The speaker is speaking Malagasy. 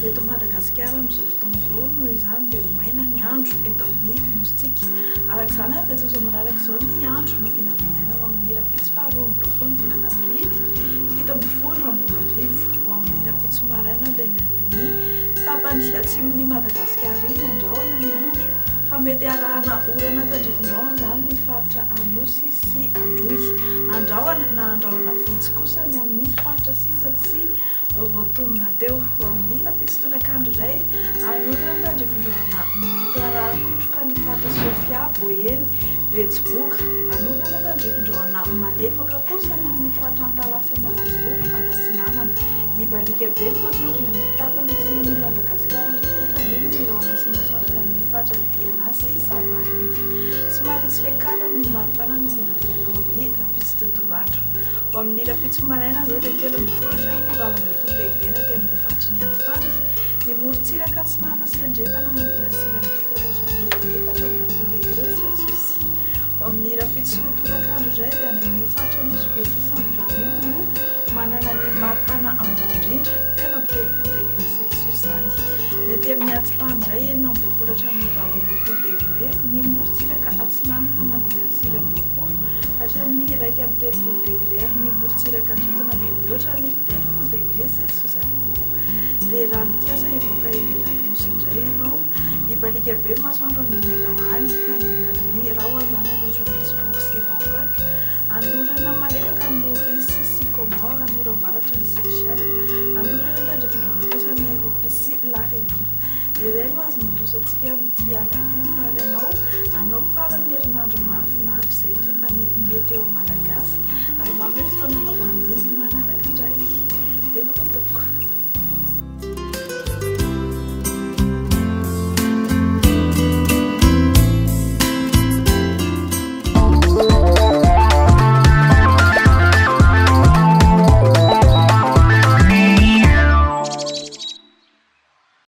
eto Madagasikara amin'izao fotoana izao noho izany dia maina ny andro eto amin'ny nositsika. Araka izany dia toy manaraka izao ny andro no vinavinaina amin'ny rapitso faharoa amby roapolo ny volana aprily 2024 ho amin'ny rapitso maraina dia ny amin'ny tapany atsimon'ny Madagasikara iny andrahoana ny andro fa mety arahana orana tandrivindraona izany ny faritra Anosy sy Androy. Andrahoana na andrahoana vitsy kosa ny amin'ny faritra sisa sy voatonona teo ho amin'ny rapitso tolakandro iray anorana tandrivindraona mety arahan-kotroka ny faritra Sofia, Boeny, Betsiboka, anorana tandrivindraona malefaka kosa ny amin'ny faritra Antalasy, Malanjovofo, Alatsinanana. Ibalika be ny masoandro ny tapany atsimon'ny Madagasikara nefa neny ny rahona sy masoandro amin'ny faritra Diana sy Savariny. Somary misy fiakarany ny maripana no vinavinaina amin'ny rapitso tontolo andro. Ho amin'ny rapitso maraina izao dia 3 ambin'ny folatra ny 9 ambin'ny folo degré aty amin'ny faritry ny Antitany. Ny morontsiraka Atsinana sy Andrefana mampina 9 ambin'ny folatra ny 4 ambin'ny folo degré Celsius. Ho amin'ny rapitso tolakandro indray dia any amin'ny faritra Nosy be sy Samborano no manana ny maripana ambony indrindra 3 ambin'ny telopolo degré Celsius zany. Ny aty amin'ny Antitany indray 9 ambin'ny folatra ny 9 ambin'ny folo degré. Ny morontsiraka Atsinana mampina 9 ambin'ny folo hatramin'ny 1 ambin'ny telopolo degré ary ny morontsiraka Andrefana dia mihoatra ny 30 degré Celsius avokoa. Dia raha mikasa hivoaka ivelany nosy indray ianao ibalika be masoandro ny Milahany fa ny rahona izany any Johannesburg sy Bangkok, anorana malefaka ny Maurice sy Comore, anoram-baratra ny Seychelles, anorana tandrivindraona kosa ny Nairobi sy La Réunion. Dia izay no azo mandroso antsika amin'ity alina ity ary anao farany herinandro mahafinaritra izay ekipan'ny Meteo Malagasy ary manome fotoananao amin'ny manaraka indray. Veloma tompoko.